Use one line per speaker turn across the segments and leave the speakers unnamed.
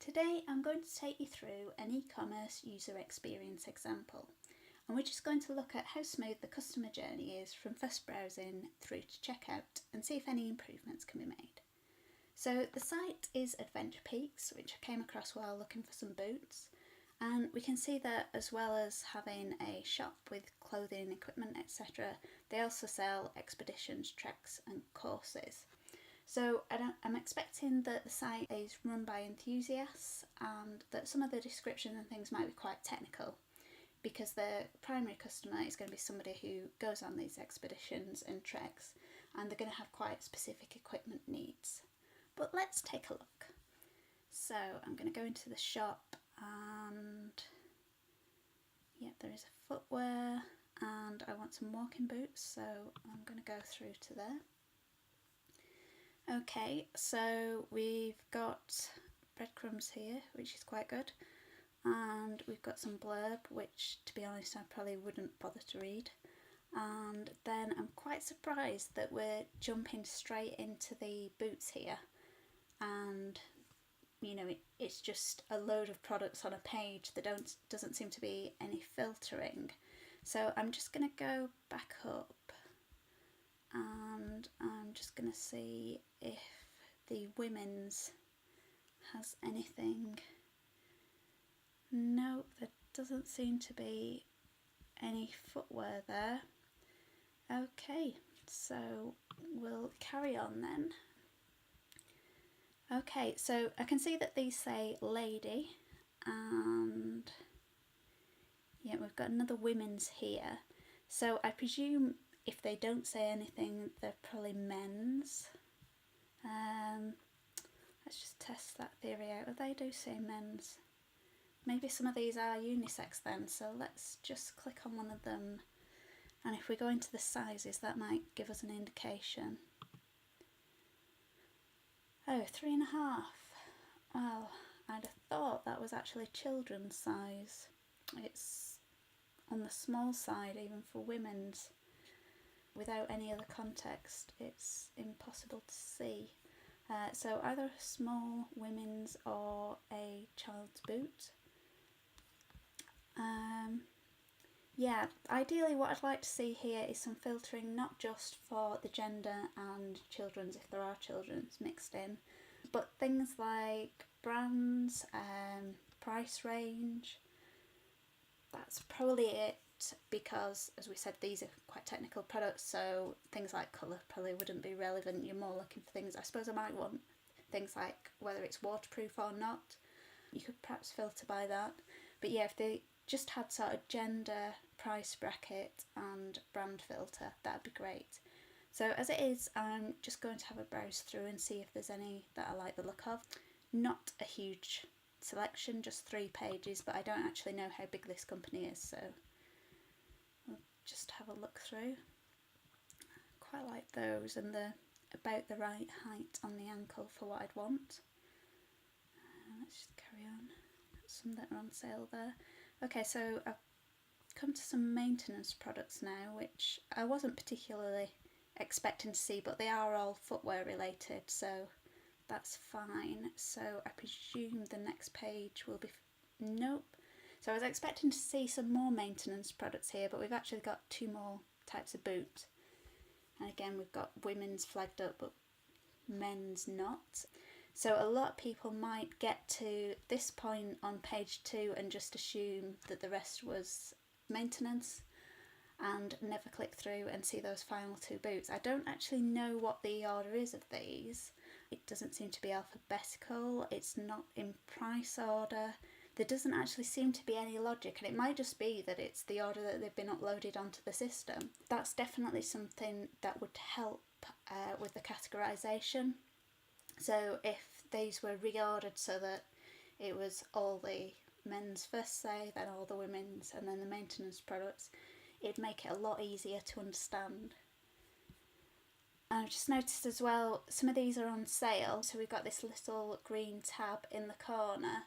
Today I'm going to take you through an e-commerce user experience example, and we're just going to look at how smooth the customer journey is from first browsing through to checkout and see if any improvements can be made. So the site is Adventure Peaks, which I came across while looking for some boots, and we can see that as well as having a shop with clothing, equipment, etc., they also sell expeditions, treks and courses. So I'm expecting that the site is run by enthusiasts and that some of the description and things might be quite technical, because the primary customer is going to be somebody who goes on these expeditions and treks, and they're going to have quite specific equipment needs. But let's take a look. So I'm going to go into the shop, and yep, there is a footwear, and I want some walking boots, so I'm going to go through to there. Okay, so we've got breadcrumbs here, which is quite good, and we've got some blurb, which to be honest I probably wouldn't bother to read, and then I'm quite surprised that we're jumping straight into the boots here, and you know, it's just a load of products on a page. There doesn't seem to be any filtering, so I'm just going to go back up and I'm just going to see if the women's has anything. Nope, there doesn't seem to be any footwear there. Okay, so we'll carry on then. Okay, so I can see that these say lady, and yeah, we've got another women's here. So I presume if they don't say anything, they're probably men's. Let's just test that theory out. Oh, they do say men's. Maybe some of these are unisex then, so let's just click on one of them, and if we go into the sizes, that might give us an indication. Oh, 3.5. Well, I'd have thought that was actually children's size. It's on the small side even for women's. Without any other context, it's impossible to see. So either a small women's or a child's boot. Yeah, ideally what I'd like to see here is some filtering, not just for the gender and children's, if there are children's mixed in, but things like brands, price range. That's probably it, because as we said, these are quite technical products, so things like colour probably wouldn't be relevant. You're more looking for things, I suppose I might want things like whether it's waterproof or not. You could perhaps filter by that. But yeah, if they just had sort of gender, price bracket and brand filter, that'd be great. So as it is, I'm just going to have a browse through and see if there's any that I like the look of. Not a huge selection, just 3 pages, but I don't actually know how big this company is, so we'll just have a look through. Quite like those, and they're about the right height on the ankle for what I'd want. Let's just carry on. Some that are on sale there. Okay, so I've come to some maintenance products now, which I wasn't particularly expecting to see, but they are all footwear related, so that's fine. So I presume the next page will be... Nope. So I was expecting to see some more maintenance products here, but we've actually got 2 more types of boot. And again, we've got women's flagged up, but men's not. So a lot of people might get to this point on page 2 and just assume that the rest was maintenance and never click through and see those final 2 boots. I don't actually know what the order is of these. It doesn't seem to be alphabetical, it's not in price order. There doesn't actually seem to be any logic, and it might just be that it's the order that they've been uploaded onto the system. That's definitely something that would help with the categorisation. So if these were reordered so that it was all the men's first, say, then all the women's, and then the maintenance products, it'd make it a lot easier to understand. I've just noticed as well, some of these are on sale, so we've got this little green tab in the corner.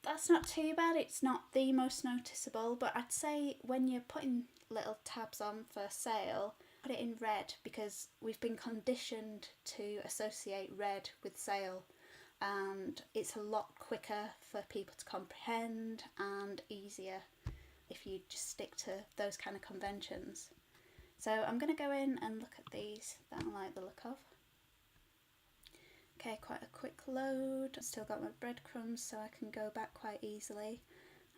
That's not too bad, it's not the most noticeable, but I'd say when you're putting little tabs on for sale, put it in red, because we've been conditioned to associate red with sale. and it's a lot quicker for people to comprehend and easier if you just stick to those kind of conventions. So I'm going to go in and look at these that I like the look of. Okay, quite a quick load. I've still got my breadcrumbs so I can go back quite easily.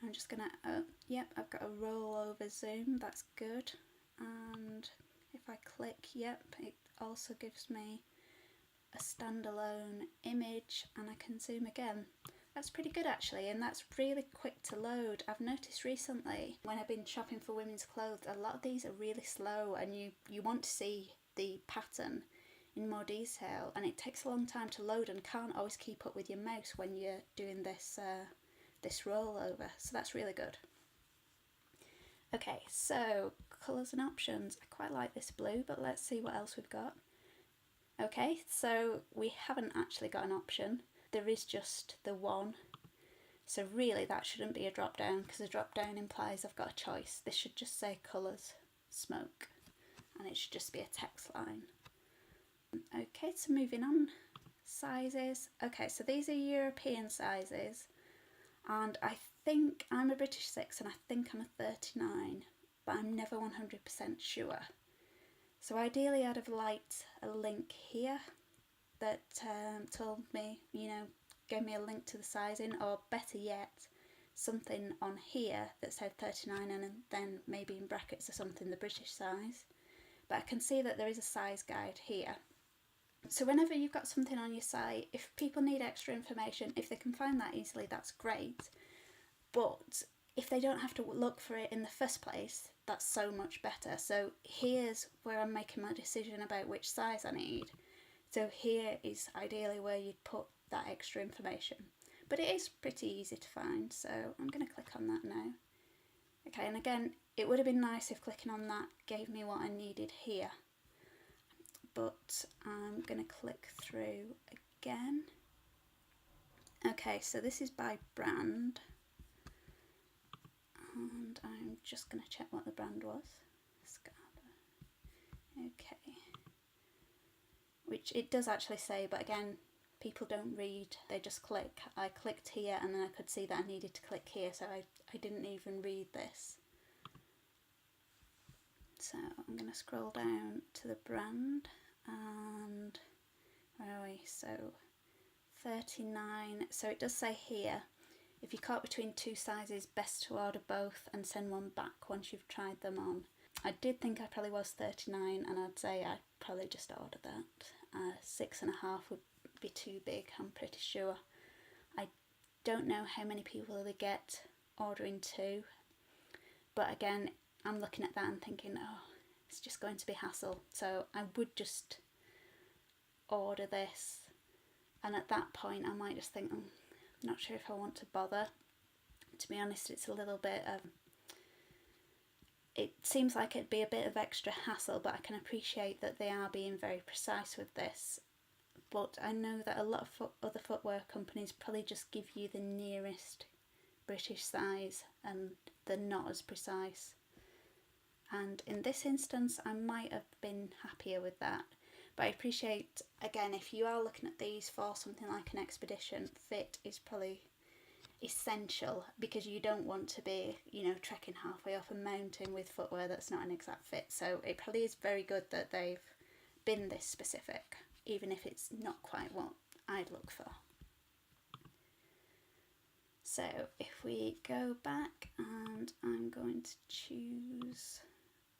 I'm just going to, yep, I've got a roll over zoom, that's good. And if I click, yep, it also gives me a standalone image, and I can zoom again. That's pretty good actually, and that's really quick to load. I've noticed recently when I've been shopping for women's clothes, a lot of these are really slow, and you want to see the pattern in more detail, and it takes a long time to load and can't always keep up with your mouse when you're doing this this rollover, so that's really good. Okay, so colours and options. I quite like this blue, but let's see what else we've got. Okay, so we haven't actually got an option. There is just the one. So really that shouldn't be a drop down, because a drop down implies I've got a choice. This should just say colours, smoke, and it should just be a text line. Okay, so moving on. Sizes. Okay, so these are European sizes, and I think I'm a British 6 and I think I'm a 39, but I'm never 100% sure. So ideally I'd have liked a link here that told me, gave me a link to the sizing, or better yet, something on here that said 39 and then maybe in brackets or something the British size. But I can see that there is a size guide here. So whenever you've got something on your site, if people need extra information, if they can find that easily, that's great. But if they don't have to look for it in the first place, that's so much better. So here's where I'm making my decision about which size I need. So here is ideally where you'd put that extra information. But it is pretty easy to find, so I'm going to click on that now. Okay, and again, it would have been nice if clicking on that gave me what I needed here. But I'm going to click through again. Okay, so this is by brand. And I'm just going to check what the brand was. Okay. Which it does actually say, but again, people don't read, they just click. I clicked here and then I could see that I needed to click here, so I didn't even read this. So I'm going to scroll down to the brand, and where are we? So 39, so it does say here, if you're caught between two sizes, best to order both and send one back once you've tried them on. I did think I probably was 39, and I'd say I'd probably just order that. 6.5 would be too big, I'm pretty sure. I don't know how many people they get ordering two, but again, I'm looking at that and thinking, oh, it's just going to be hassle. So I would just order this, and at that point I might just think, I'm not sure if I want to bother. To be honest, it's a little bit of, it seems like it'd be a bit of extra hassle, but I can appreciate that they are being very precise with this. But I know that a lot of other footwear companies probably just give you the nearest British size and they're not as precise. And in this instance, I might have been happier with that. But I appreciate, again, if you are looking at these for something like an expedition, fit is probably essential, because you don't want to be, trekking halfway up a mountain with footwear that's not an exact fit. So it probably is very good that they've been this specific, even if it's not quite what I'd look for. So if we go back, and I'm going to choose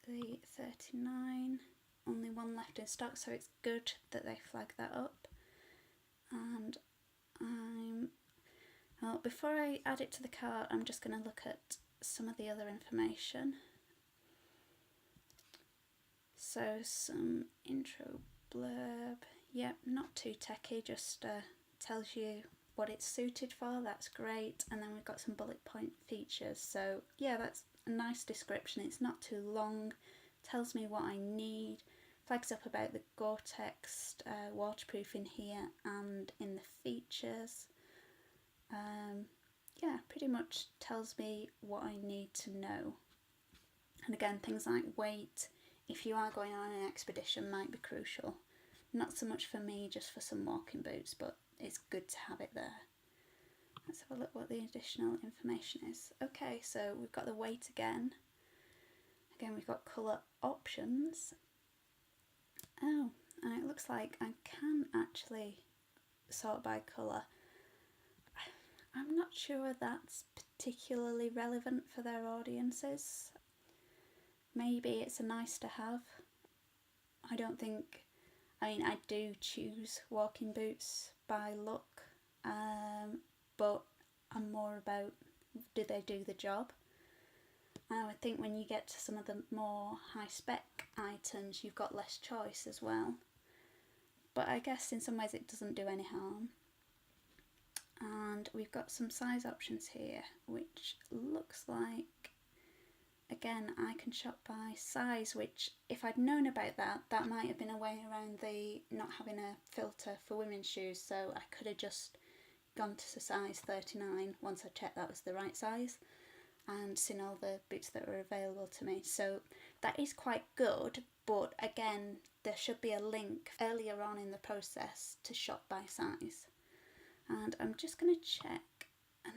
the 39, only one left in stock, so it's good that they flag that up. And before I add it to the cart, I'm just going to look at some of the other information. So some intro blurb, yep, not too techy, just tells you what it's suited for, that's great. And then we've got some bullet point features, so yeah, that's a nice description. It's not too long, tells me what I need, flags up about the Gore-Tex waterproof in here and in the features. Yeah, pretty much tells me what I need to know. And again, things like weight, if you are going on an expedition, might be crucial. Not so much for me, just for some walking boots, but it's good to have it there. Let's have a look what the additional information is. Okay, so we've got the weight again. Again, we've got colour options. Oh, and it looks like I can actually sort by colour. I'm not sure that's particularly relevant for their audiences. Maybe it's a nice to have. I mean, I do choose walking boots by look, but I'm more about, do they do the job? I would think when you get to some of the more high spec items, you've got less choice as well. But I guess in some ways it doesn't do any harm. And we've got some size options here, which looks like, again, I can shop by size, which if I'd known about that, that might have been a way around the not having a filter for women's shoes. So I could have just gone to size 39 once I checked that was the right size, and seen all the boots that were available to me. So that is quite good, but again, there should be a link earlier on in the process to shop by size. And I'm just going to check.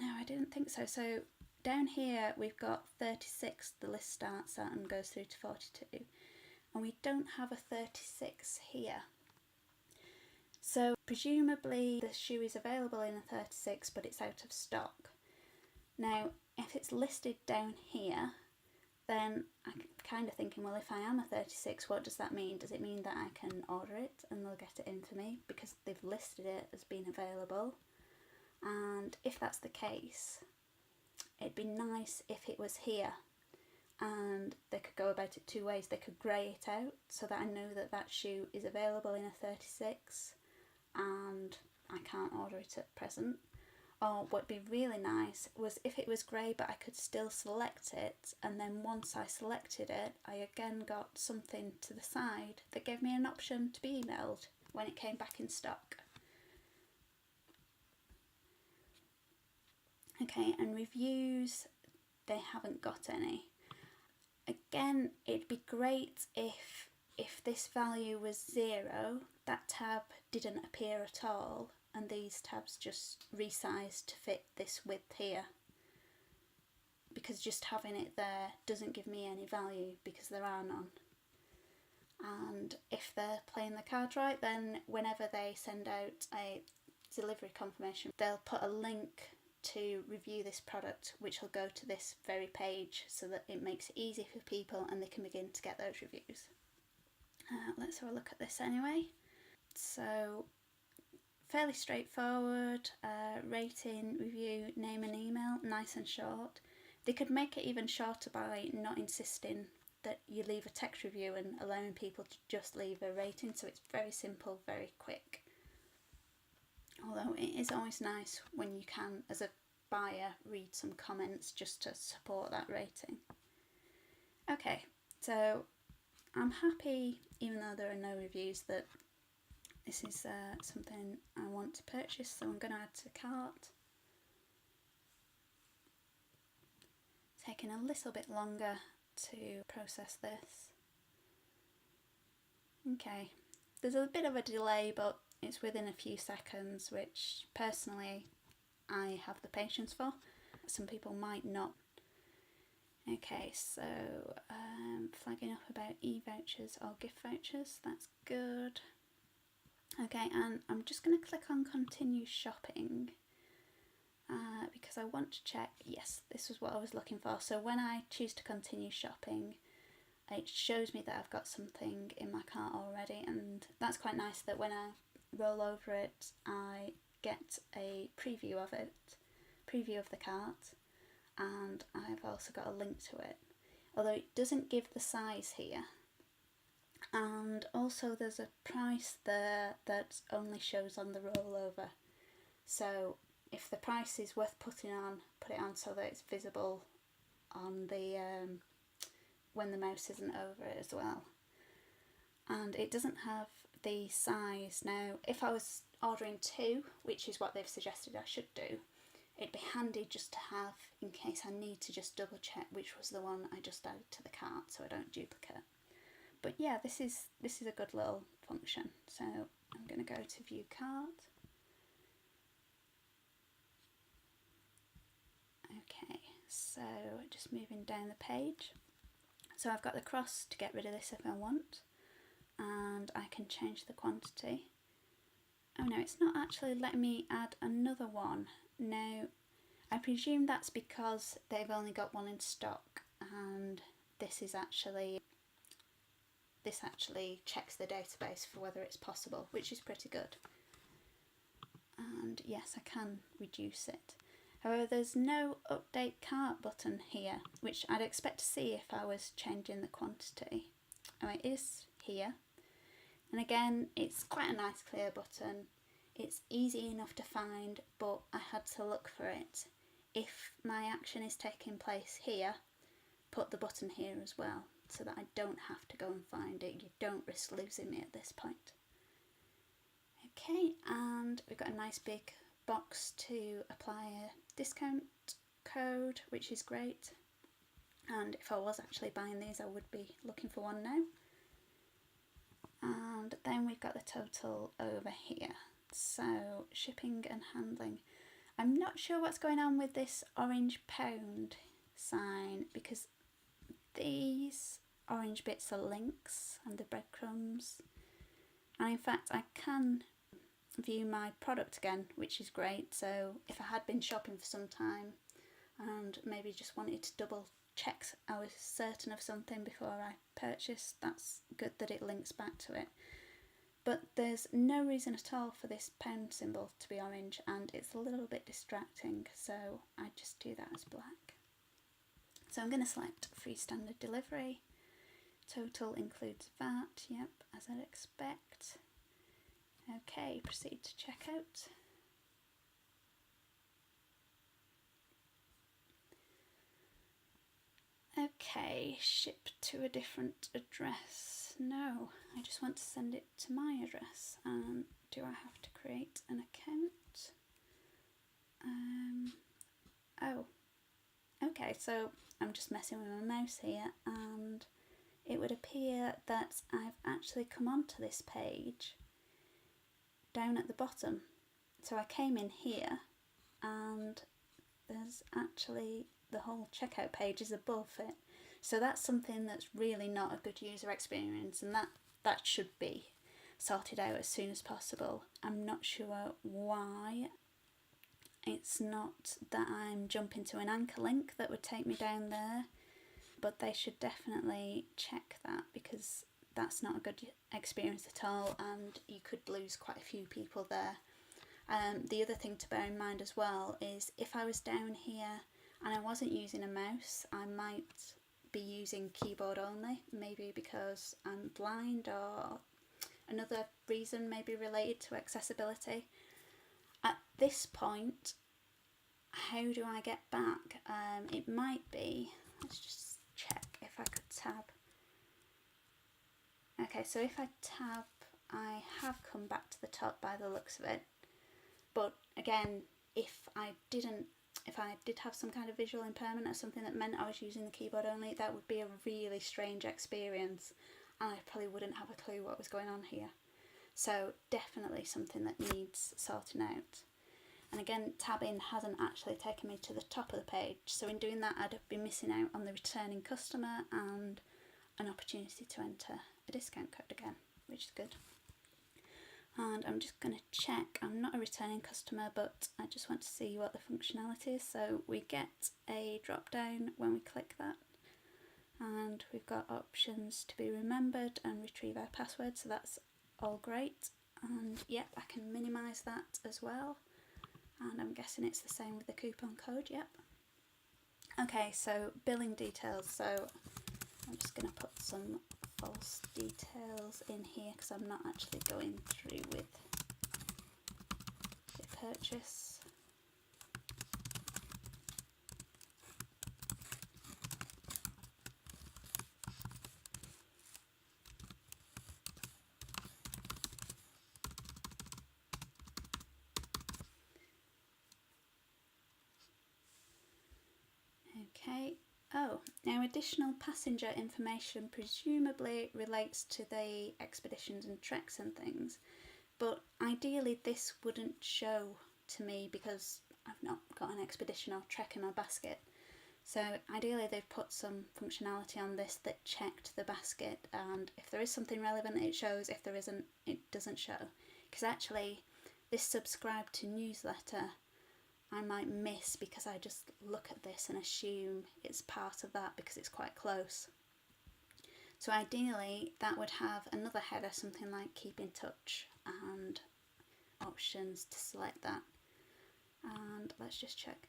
No, I didn't think so. So down here we've got 36, the list starts at, and goes through to 42. And we don't have a 36 here. So presumably the shoe is available in a 36, but it's out of stock. Now, if it's listed down here, then I'm kind of thinking, well, if I am a 36, what does that mean? Does it mean that I can order it and they'll get it in for me because they've listed it as being available? And if that's the case, it'd be nice if it was here, and they could go about it two ways. They could grey it out so that I know that that shoe is available in a 36 and I can't order it at present. Or what'd be really nice was if it was grey but I could still select it, and then once I selected it, I again got something to the side that gave me an option to be emailed when it came back in stock. Okay, and reviews, they haven't got any. Again, it'd be great if this value was 0, that tab didn't appear at all, and these tabs just resized to fit this width here, because just having it there doesn't give me any value because there are none. And if they're playing the card right, then whenever they send out a delivery confirmation, they'll put a link to review this product, which will go to this very page so that it makes it easy for people and they can begin to get those reviews. Let's have a look at this anyway. So fairly straightforward, rating, review, name and email, nice and short. They could make it even shorter by not insisting that you leave a text review and allowing people to just leave a rating, so it's very simple, very quick. Although it is always nice when you can, as a buyer, read some comments just to support that rating. Okay, so I'm happy, even though there are no reviews, that this is something I want to purchase, so I'm going to add to the cart. Taking a little bit longer to process this. Okay, there's a bit of a delay, but it's within a few seconds, which personally I have the patience for. Some people might not. Okay, so flagging up about e-vouchers or gift vouchers, that's good. Okay, and I'm just going to click on continue shopping because I want to check, yes, this was what I was looking for. So when I choose to continue shopping, it shows me that I've got something in my cart already, and that's quite nice that when I roll over it, I get a preview of the cart, and I've also got a link to it, although it doesn't give the size here. And also there's a price there that only shows on the rollover. So if the price is worth putting on, put it on so that it's visible on the when the mouse isn't over it as well. And it doesn't have the size. Now, if I was ordering 2, which is what they've suggested I should do, it'd be handy just to have in case I need to just double check which was the one I just added to the cart so I don't duplicate. But yeah, this is a good little function. So I'm going to go to view cart. So just moving down the page. So I've got the cross to get rid of this if I want, and I can change the quantity. Oh no, it's not actually letting me add another one. Now, I presume that's because they've only got one in stock, and this actually checks the database for whether it's possible, which is pretty good. And yes, I can reduce it. However, there's no update cart button here, which I'd expect to see if I was changing the quantity. Oh, it is here. And again, it's quite a nice clear button. It's easy enough to find, but I had to look for it. If my action is taking place here, put the button here as well, so that I don't have to go and find it. You don't risk losing me at this point. Okay, and we've got a nice big box to apply a discount code, which is great. And if I was actually buying these, I would be looking for one now. And then we've got the total over here. So shipping and handling. I'm not sure what's going on with this orange pound sign, because these orange bits are links and the breadcrumbs. And in fact, I can view my product again, which is great. So if I had been shopping for some time and maybe just wanted to double check I was certain of something before I purchased, that's good that it links back to it. But there's no reason at all for this pound symbol to be orange, and it's a little bit distracting, so I just do that as black. So I'm going to select free standard delivery. Total includes VAT, yep, as I'd expect. Okay, proceed to checkout. Okay, ship to a different address. No, I just want to send it to my address. Do I have to create an account? Oh, okay, so I'm just messing with my mouse here, and it would appear that I've actually come onto this page down at the bottom. So I came in here, and there's actually the whole checkout page is above it. So that's something that's really not a good user experience, and that should be sorted out as soon as possible. I'm not sure why it's not that I'm jumping to an anchor link that would take me down there, but they should definitely check that, because that's not a good experience at all, and you could lose quite a few people there. The other thing to bear in mind as well is if I was down here and I wasn't using a mouse, I might be using keyboard only, maybe because I'm blind or another reason maybe related to accessibility. At this point, how do I get back? It might be, let's just check if I could tab. Okay, so if I tab, I have come back to the top by the looks of it. But again, if I did have some kind of visual impairment or something that meant I was using the keyboard only, that would be a really strange experience, and I probably wouldn't have a clue what was going on here. So definitely something that needs sorting out. And again, tabbing hasn't actually taken me to the top of the page, so in doing that I'd be missing out on the returning customer and an opportunity to enter a discount code again, which is good. And I'm just going to check, I'm not a returning customer, but I just want to see what the functionality is. So we get a drop down when we click that, and we've got options to be remembered and retrieve our password, so that's all great. And yep, I can minimise that as well, and I'm guessing it's the same with the coupon code. Yep. Okay, so billing details. So I'm just going to put some false details in here because I'm not actually going through with the purchase. Okay. Oh, now additional passenger information presumably relates to the expeditions and treks and things, but ideally this wouldn't show to me because I've not got an expedition or trek in my basket. So ideally they've put some functionality on this that checked the basket, and if there is something relevant it shows, if there isn't it doesn't show. Because actually this subscribe to newsletter I might miss because I just look at this and assume it's part of that because it's quite close. So ideally that would have another header, something like keep in touch, and options to select that. And let's just check.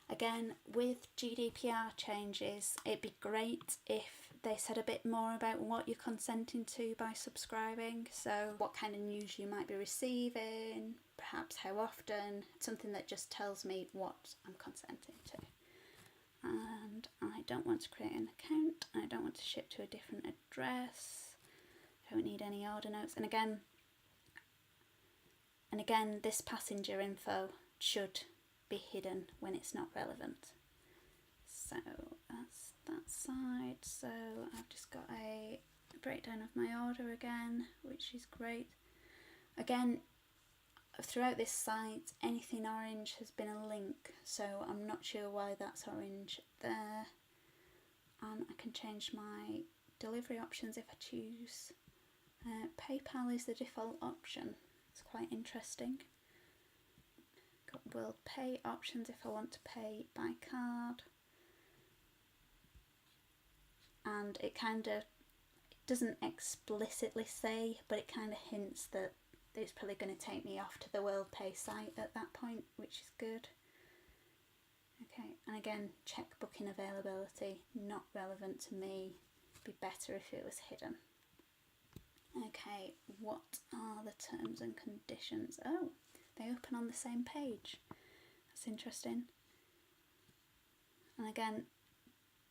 Again, with GDPR changes, it'd be great if they said a bit more about what you're consenting to by subscribing. So what kind of news you might be receiving, perhaps how often, something that just tells me what I'm consenting to. And I don't want to create an account, I don't want to ship to a different address, I don't need any order notes. And again, this passenger info should be hidden when it's not relevant. So that's that side. So I've just got a breakdown of my order again, which is great. Again, throughout this site, anything orange has been a link, so I'm not sure why that's orange there. And I can change my delivery options if I choose. PayPal is the default option. It's quite interesting. Got World Pay options if I want to pay by card. And it kind of doesn't explicitly say, but it kind of hints that it's probably going to take me off to the World Pay site at that point, which is good. Okay, and again, check booking availability, not relevant to me, be better if it was hidden. Okay, what are the terms and conditions? Oh, they open on the same page. That's interesting. And again,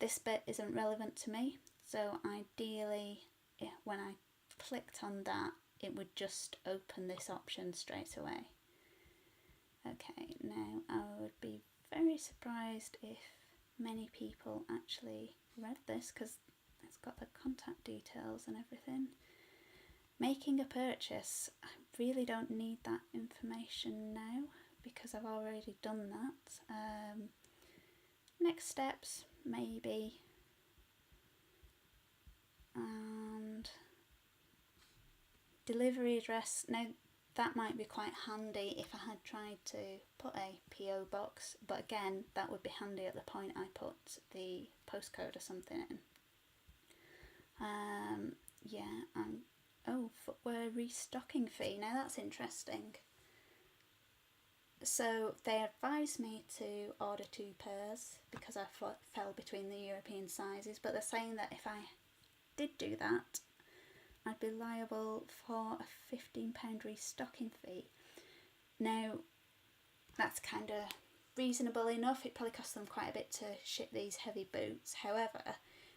this bit isn't relevant to me, so ideally, when I clicked on that, it would just open this option straight away. Okay, now I would be very surprised if many people actually read this, because it's got the contact details and everything. Making a purchase, I really don't need that information now because I've already done that. Next steps, maybe. And delivery address, now that might be quite handy if I had tried to put a PO box, but again, that would be handy at the point I put the postcode or something in. Footwear restocking fee. Now that's interesting. So they advised me to order 2 pairs because I fell between the European sizes, but they're saying that if I did do that, I'd be liable for a £15 restocking fee. Now, that's kind of reasonable enough. It probably cost them quite a bit to ship these heavy boots. However,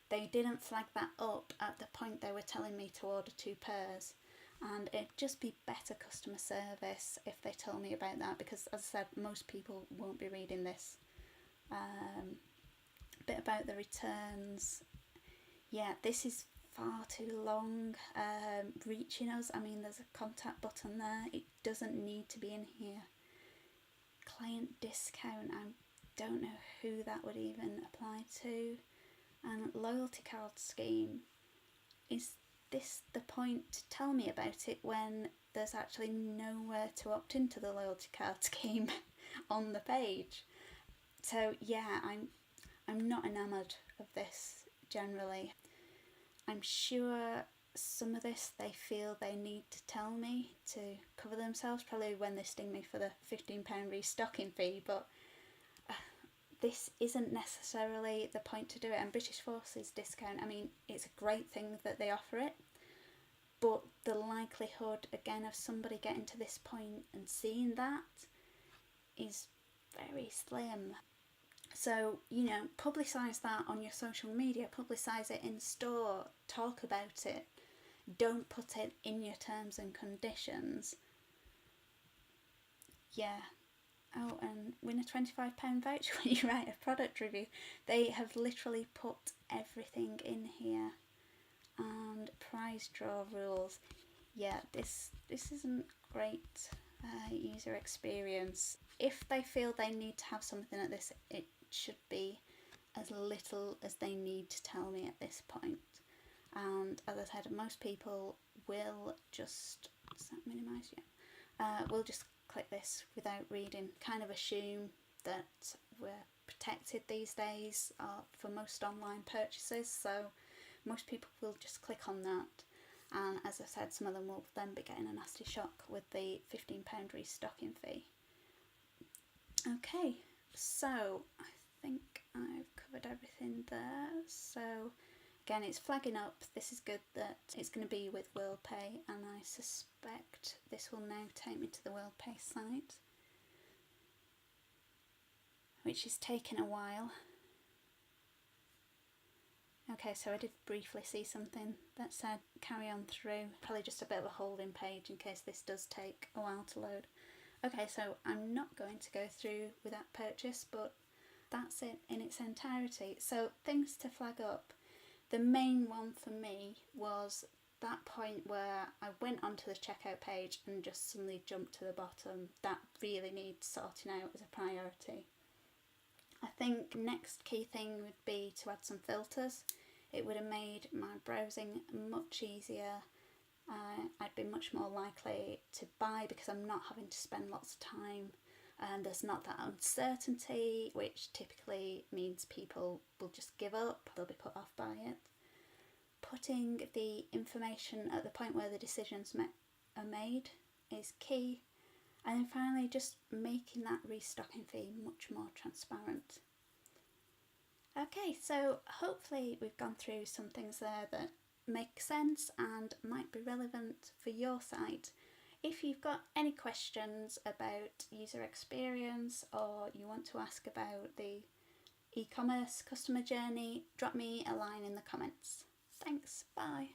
they didn't flag that up at the point they were telling me to order 2 pairs. And it'd just be better customer service if they told me about that, because as I said, most people won't be reading this. Bit about the returns. Yeah, this is far too long, reaching us. I mean, there's a contact button there. It doesn't need to be in here. Client discount, I don't know who that would even apply to. And loyalty card scheme, is this the point to tell me about it when there's actually nowhere to opt into the loyalty card scheme on the page? So yeah, I'm not enamoured of this generally. I'm sure some of this they feel they need to tell me to cover themselves, probably when they sting me for the £15 restocking fee, but this isn't necessarily the point to do it. And British Forces discount, I mean, it's a great thing that they offer it, but the likelihood, again, of somebody getting to this point and seeing that is very slim. So, publicise that on your social media, publicise it in store, talk about it. Don't put it in your terms and conditions. Yeah. Oh, and win a £25 voucher when you write a product review. They have literally put everything in here. And prize draw rules. Yeah, this isn't great user experience. If they feel they need to have something like this, it should be as little as they need to tell me at this point. And as I said, most people will just, does that minimise? Yeah. We'll just click this without reading, kind of assume that we're protected these days for most online purchases, so most people will just click on that. And as I said, some of them will then be getting a nasty shock with the £15 restocking fee. Okay, so I think I've covered everything there. So again, it's flagging up. This is good that it's going to be with WorldPay, and I suspect this will now take me to the WorldPay site, which is taking a while. Okay, so I did briefly see something that said carry on through. Probably just a bit of a holding page in case this does take a while to load. Okay, so I'm not going to go through with that purchase, but that's it in its entirety. So things to flag up. The main one for me was that point where I went onto the checkout page and just suddenly jumped to the bottom. That really needs sorting out as a priority. I think next key thing would be to add some filters. It would have made my browsing much easier. I'd be much more likely to buy because I'm not having to spend lots of time, and there's not that uncertainty, which typically means people will just give up, they'll be put off by it. Putting the information at the point where the decisions are made is key. And then finally, just making that restocking fee much more transparent. Okay, so hopefully we've gone through some things there that make sense and might be relevant for your site. If you've got any questions about user experience, or you want to ask about the e-commerce customer journey, drop me a line in the comments. Thanks, bye.